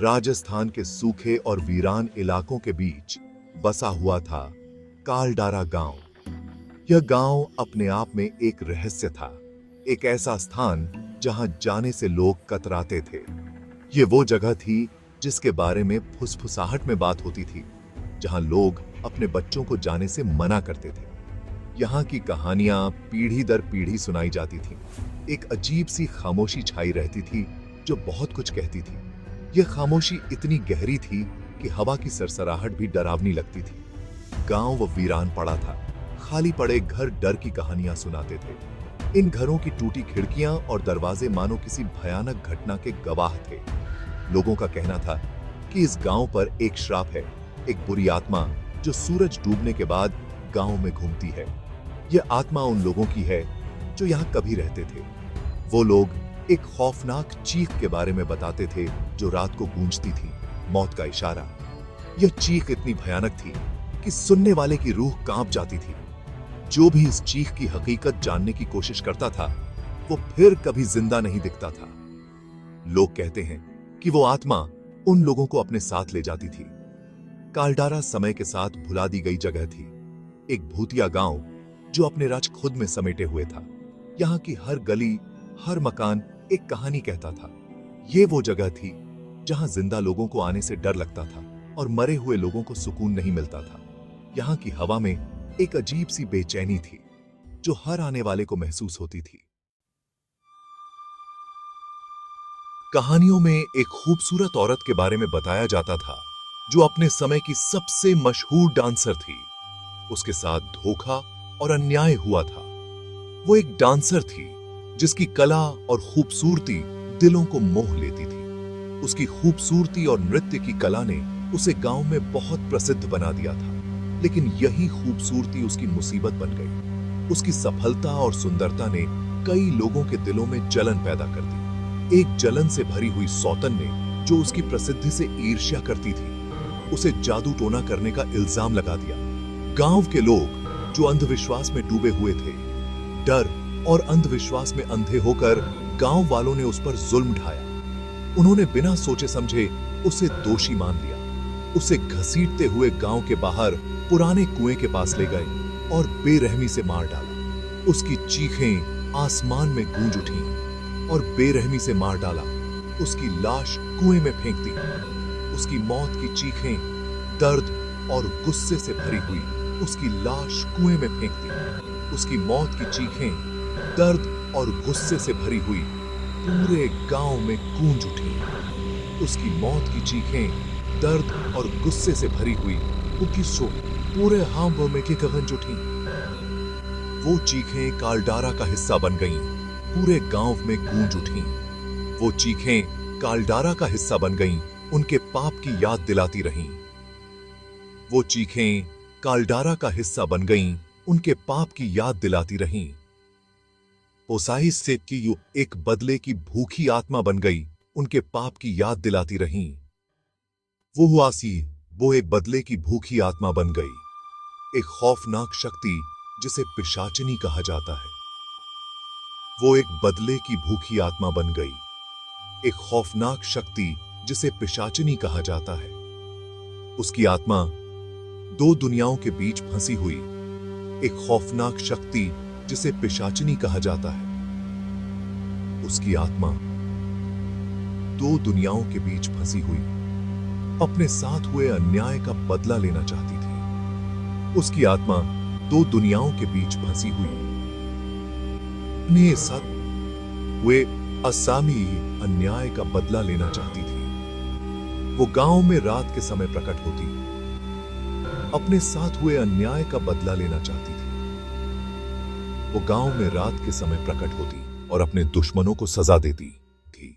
राजस्थान के सूखे और वीरान इलाकों के बीच बसा हुआ था कालडारा गांव। यह गांव अपने आप में एक रहस्य था, एक ऐसा स्थान जहां जाने से लोग कतराते थे। ये वो जगह थी जिसके बारे में फुसफुसाहट में बात होती थी, जहां लोग अपने बच्चों को जाने से मना करते थे। यहाँ की कहानियां पीढ़ी दर पीढ़ी सुनाई जाती थीं। एक अजीब सी खामोशी छाई रहती थी जो बहुत कुछ कहती थी। यह खामोशी इतनी गहरी थी कि हवा की सरसराहट भी डरावनी लगती थी। गांव वो वीरान पड़ा था, खाली पड़े घर डर की कहानियां सुनाते थे। इन घरों की टूटी खिड़कियां और दरवाजे मानो किसी भयानक घटना के गवाह थे। लोगों का कहना था कि इस गांव पर एक श्राप है, एक बुरी आत्मा जो सूरज डूबने के बाद गांव में घूमती है। यह आत्मा उन लोगों की है जो यहां कभी रहते थे। वो लोग एक खौफनाक चीख के बारे में बताते थे जो रात को गूंजती थी, मौत का इशारा। यह चीख इतनी भयानक थी कि सुनने वाले की रूह कांप जाती थी। जो भी इस चीख की हकीकत जानने की कोशिश करता था, वो फिर कभी जिंदा नहीं दिखता था। लोग कहते हैं कि वो आत्मा उन लोगों को अपने साथ ले जाती थी। कालडारा समय के साथ भुला दी गई जगह थी, एक भूतिया गांव जो अपने राज खुद में समेटे हुए था। यहाँ की हर गली, हर मकान एक कहानी कहता था। ये वो जगह थी जहां जिंदा लोगों को आने से डर लगता था और मरे हुए लोगों को सुकून नहीं मिलता था। यहाँ की हवा में एक अजीब सी बेचैनी थी जो हर आने वाले को महसूस होती थी। कहानियों में एक खूबसूरत औरत के बारे में बताया जाता था जो अपने समय की सबसे मशहूर डांसर थी। उसके साथ धोखा और अन्याय हुआ था। वो एक डांसर थी जिसकी कला और खूबसूरती दिलों को मोह लेती थी। उसकी खूबसूरती और नृत्य की कला ने उसे गांव में बहुत प्रसिद्ध बना दिया था। लेकिन यही खूबसूरती उसकी मुसीबत बन गई। उसकी सफलता और सुंदरता ने कई लोगों के दिलों में जलन पैदा कर दी। एक जलन से भरी हुई सौतन ने, जो उसकी प्रसिद्धि से ईर्ष्या करती थी, उसे जादू टोना करने का इल्जाम लगा दिया। गांव के लोग जो अंधविश्वास में डूबे हुए थे, डर और अंधविश्वास में अंधे होकर गांव वालों ने उस पर जुल्म ढाया। उन्होंने बिना सोचे समझे उसे दोषी मान लिया। उसे घसीटते हुए गांव के बाहर पुराने कुएं के पास ले गए और बेरहमी से मार डाला। उसकी चीखें आसमान में गूंज उठीं और बेरहमी से मार डाला। उसकी लाश कुएं में फेंक दी। उसकी मौत की चीखें दर्द और गुस्से से भरी हुई उसकी लाश कुएं में फेंक दी। उसकी मौत की चीखें दर्द और गुस्से से भरी हुई पूरे गांव में गूंज उठी। उसकी मौत की चीखें दर्द और गुस्से से भरी हुई पूरे हाम्बो में की गूंज उठी। वो चीखें कालडारा का हिस्सा बन गईं, पूरे गांव में गूंज उठी। वो चीखें कालडारा का हिस्सा बन गईं, उनके पाप की याद दिलाती रहीं। वो चीखें कालडारा का हिस्सा बन गईं, उनके पाप की याद दिलाती रहीं। पोसाई से की एक बदले की भूखी आत्मा बन गई, उनके पाप की याद दिलाती रहीं। वो हुआसी, वो एक बदले की भूखी आत्मा बन गई, एक खौफनाक शक्ति जिसे पिशाचिनी कहा जाता है। वो एक बदले की भूखी आत्मा बन गई, एक खौफनाक शक्ति जिसे पिशाचिनी कहा जाता है। उसकी आत्मा दो दुनियाओं के बीच फंसी हुई, एक खौफनाक शक्ति जिसे पिशाचिनी कहा जाता है। उसकी आत्मा दो दुनियाओं के बीच फंसी हुई, अपने साथ हुए अन्याय का बदला लेना चाहती थी। उसकी आत्मा दो दुनियाओं के बीच फंसी हुई, अपने साथ हुए असामी अन्याय का बदला लेना चाहती थी। वो गांव में रात के समय प्रकट होती, अपने साथ हुए अन्याय का बदला लेना चाहती थी। वो गांव में रात के समय प्रकट होती और अपने दुश्मनों को सजा देती थी।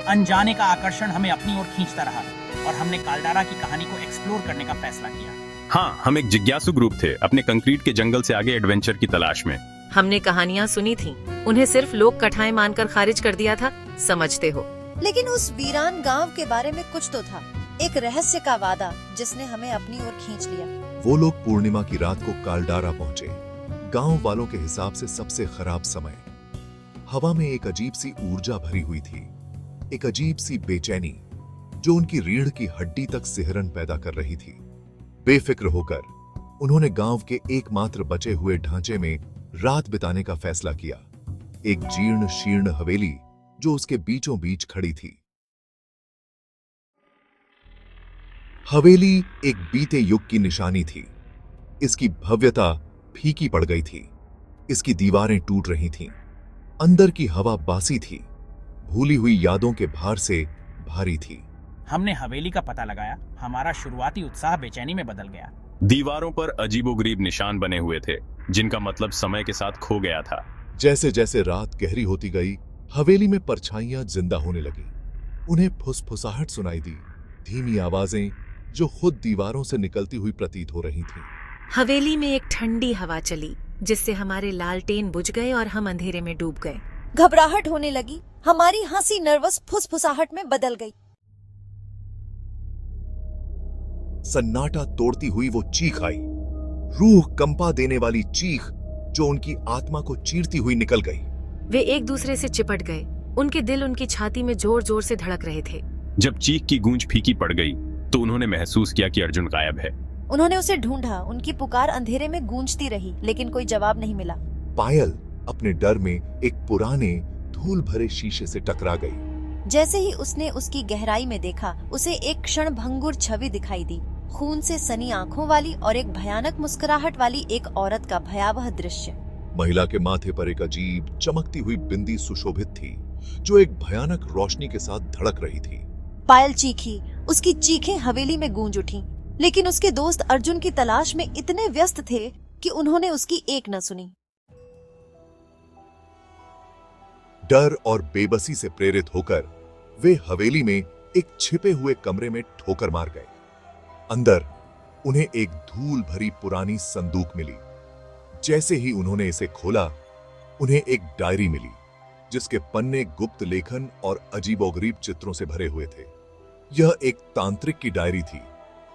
अनजाने का आकर्षण हमें अपनी ओर खींचता रहा और हमने कालडारा की कहानी को एक्सप्लोर करने का फैसला किया। हाँ, हम एक जिज्ञासु ग्रुप थे, अपने कंक्रीट के जंगल से आगे एडवेंचर की तलाश में। हमने कहानियाँ सुनी थी, उन्हें सिर्फ लोग कथाएं मानकर खारिज कर दिया था, समझते हो। लेकिन उस वीरान गांव के बारे में कुछ तो था, एक रहस्य का वादा जिसने हमें अपनी ओर खींच लिया। वो लोग पूर्णिमा की रात को कालडारा पहुंचे, गांव वालों के हिसाब से सबसे खराब समय। हवा में एक अजीब सी ऊर्जा भरी हुई थी, एक अजीब सी बेचैनी जो उनकी रीढ़ की हड्डी तक सिहरन पैदा कर रही थी। बेफिक्र होकर उन्होंने गांव के एकमात्र बचे हुए ढांचे में रात बिताने का फैसला किया, एक जीर्ण शीर्ण हवेली जो उसके बीचों बीच खड़ी थी। हवेली एक बीते युग की निशानी थी। इसकी भव्यता फीकी पड़ गई थी, इसकी दीवारें टूट रही थीं, अंदर की हवा बासी थी, भूली हुई यादों के भार से भारी थी। हमने हवेली का पता लगाया, हमारा शुरुआती उत्साह बेचैनी में बदल गया। दीवारों पर अजीबोगरीब निशान बने हुए थे जिनका मतलब समय के साथ खो गया था। जैसे जैसे रात गहरी होती गई, हवेली में परछाइयां जिंदा होने लगी। उन्हें फुसफुसाहट सुनाई दी, धीमी आवाजें जो खुद दीवारों से निकलती हुई प्रतीत हो रही थीं। हवेली में एक ठंडी हवा चली जिससे हमारे लालटेन बुझ गए और हम अंधेरे में डूब गए। घबराहट होने लगी, हमारी हंसी नर्वस फुसफुसाहट में बदल गई। सन्नाटा तोड़ती हुई वो चीख आई, रूह कंपा देने वाली चीख जो उनकी आत्मा को चीरती हुई निकल गई। वे एक दूसरे से चिपट गए, उनके दिल उनकी छाती में जोर जोर से धड़क रहे थे। जब चीख की गूंज फीकी पड़ गई तो उन्होंने महसूस किया कि अर्जुन गायब है। उन्होंने उसे ढूंढा, उनकी पुकार अंधेरे में गूंजती रही लेकिन कोई जवाब नहीं मिला। पायल अपने डर में एक पुराने धूल भरे शीशे से टकरा गई। जैसे ही उसने उसकी गहराई में देखा, उसे एक क्षण भंगुर छवि दिखाई दी, खून से सनी आंखों वाली और एक भयानक मुस्कुराहट वाली एक औरत का भयावह दृश्य। महिला के माथे पर एक अजीब चमकती हुई बिंदी सुशोभित थी जो एक भयानक रोशनी के साथ धड़क रही थी। पायल चीखी, उसकी चीखें हवेली में गूंज उठी, लेकिन उसके दोस्त अर्जुन की तलाश में इतने व्यस्त थे कि उन्होंने उसकी एक न सुनी। डर और बेबसी से प्रेरित होकर वे हवेली में एक छिपे हुए कमरे में ठोकर मार गए। अंदर उन्हें एक धूल भरी पुरानी संदूक मिली। जैसे ही उन्होंने इसे खोला, उन्हें एक डायरी मिली जिसके पन्ने गुप्त लेखन और अजीबोगरीब चित्रों से भरे हुए थे। यह एक तांत्रिक की डायरी थी,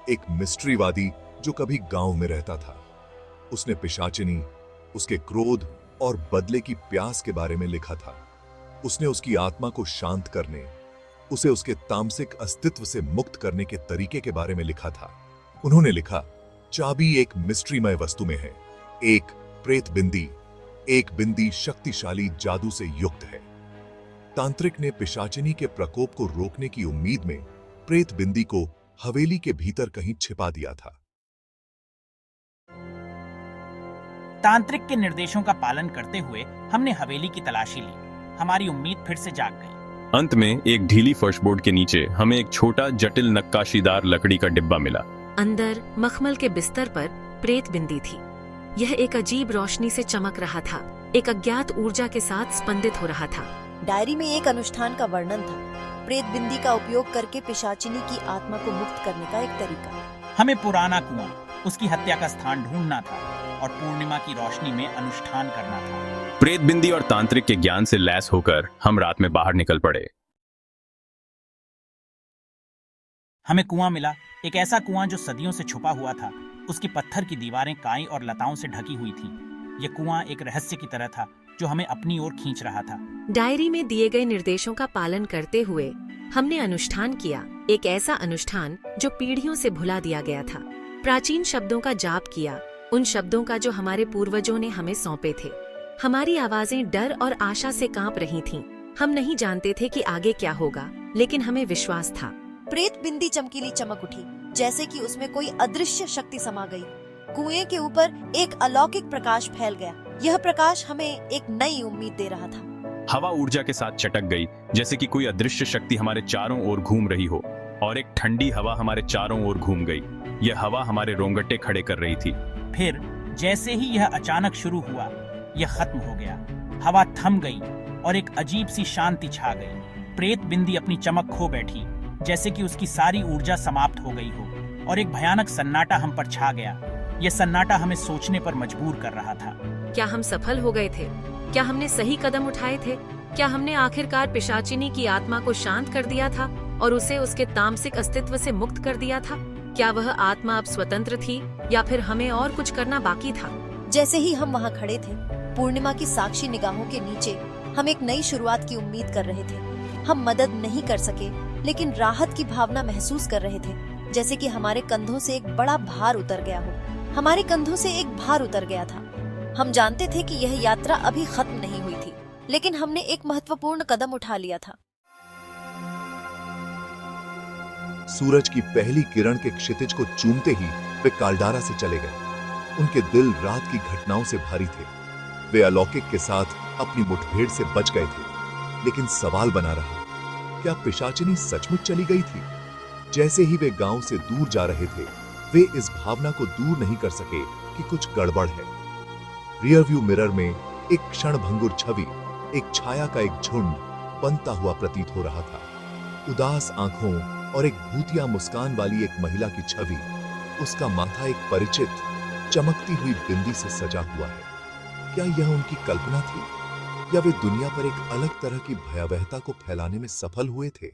एक मिस्ट्रीवादी जो कभी गांव में रहता था। उसने पिशाचिनी, उसके क्रोध और बदले की प्यास के बारे में लिखा था। उसने उसकी आत्मा को शांत करने, उसे उसके तामसिक अस्तित्व से मुक्त करने के तरीके के बारे में लिखा था। उन्होंने लिखा, चाबी एक मिस्ट्रीमय वस्तु में है, एक प्रेत बिंदी, एक बिंदी शक्तिशाली जादू से युक्त है। तांत्रिक ने पिशाचिनी के प्रकोप को रोकने की उम्मीद में प्रेत बिंदी को हवेली के भीतर कहीं छिपा दिया था। तांत्रिक के निर्देशों का पालन करते हुए हमने हवेली की तलाशी ली। हमारी उम्मीद फिर से जाग गई। अंत में एक ढीली फर्शबोर्ड के नीचे हमें एक छोटा जटिल नक्काशीदार लकड़ी का डिब्बा मिला। अंदर मखमल के बिस्तर पर प्रेत बिंदी थी। यह एक अजीब रोशनी से चमक रहा था, एक अज्ञात ऊर्जा के साथ स्पंदित हो रहा था। डायरी में एक अनुष्ठान का वर्णन था, प्रेत बिंदी का उपयोग करके पिशाचिनी की आत्मा को मुक्त करने का एक तरीका। हमें पुराना कुआं, उसकी हत्या का स्थान ढूंढना था और पूर्णिमा की रोशनी में अनुष्ठान करना था। प्रेत बिंदी और तांत्रिक के ज्ञान से लैस होकर हम रात में बाहर निकल पड़े। हमें कुआं मिला, एक ऐसा कुआं जो सदियों से छुपा हुआ था। उसकी पत्थर की दीवारें काई और लताओं से ढकी हुई थी। यह कुआं एक रहस्य की तरह था जो हमें अपनी ओर खींच रहा था। डायरी में दिए गए निर्देशों का पालन करते हुए हमने अनुष्ठान किया, एक ऐसा अनुष्ठान जो पीढ़ियों से भुला दिया गया था। प्राचीन शब्दों का जाप किया, उन शब्दों का जो हमारे पूर्वजों ने हमें सौंपे थे। हमारी आवाजें डर और आशा से कांप रही थीं। हम नहीं जानते थे कि आगे क्या होगा, लेकिन हमें विश्वास था। प्रेत बिंदी चमकीली चमक उठी, जैसे कि उसमें कोई अदृश्य शक्ति समा गई। कुएं के ऊपर एक अलौकिक प्रकाश फैल गया। यह प्रकाश हमें एक नई उम्मीद दे रहा था। हवा ऊर्जा के साथ चटक गई, जैसे कि कोई अदृश्य शक्ति हमारे चारों ओर घूम रही हो, और एक ठंडी हवा हमारे चारों ओर घूम गई। यह हवा हमारे रोंगटे खड़े कर रही थी। फिर जैसे ही यह अचानक शुरू हुआ, यह खत्म हो गया। हवा थम गई और एक अजीब सी शांति छा गई। प्रेत बिंदी अपनी चमक खो बैठी, जैसे कि उसकी सारी ऊर्जा समाप्त हो गई हो, और एक भयानक सन्नाटा हम पर छा गया। यह सन्नाटा हमें सोचने पर मजबूर कर रहा था। क्या हम सफल हो गए थे? क्या हमने सही कदम उठाए थे? क्या हमने आखिरकार पिशाचिनी की आत्मा को शांत कर दिया था और उसे उसके तामसिक अस्तित्व से मुक्त कर दिया था? क्या वह आत्मा अब स्वतंत्र थी या फिर हमें और कुछ करना बाकी था? जैसे ही हम वहाँ खड़े थे, पूर्णिमा की साक्षी निगाहों के नीचे हम एक नई शुरुआत की उम्मीद कर रहे थे। हम मदद नहीं कर सके, लेकिन राहत की भावना महसूस कर रहे थे, जैसे कि हमारे कंधों से एक बड़ा भार उतर गया हो। हमारे कंधों से एक भार उतर गया था। हम जानते थे कि यह यात्रा अभी खत्म नहीं हुई थी, लेकिन हमने एक महत्वपूर्ण कदम उठा लिया था। सूरज की पहली किरण के क्षितिज को चूमते ही वे कालडारा से चले गए। उनके दिल रात की घटनाओं से भारी थे। वे अलौकिक के साथ अपनी मुठभेड़ से बच गए थे, लेकिन सवाल बना रहा, क्या पिशाचिनी सचमुच चली गई थी? जैसे ही वे गांव से दूर जा रहे थे, वे इस भावना को दूर नहीं कर सके कि कुछ गड़बड़ है। रियर व्यू मिरर में एक क्षणभंगुर छवि, एक छाया का एक झुंड बनता हुआ प्रतीत हो रहा था। उदास आंखों और एक भूतिया मुस्कान वाली एक महिला की छवि। उसका माथा एक परिचित चमकती हुई बिंदी से सजा हुआ है। क्या यह उनकी कल्पना थी, या वे दुनिया पर एक अलग तरह की भयावहता को फैलाने में सफल हुए थे?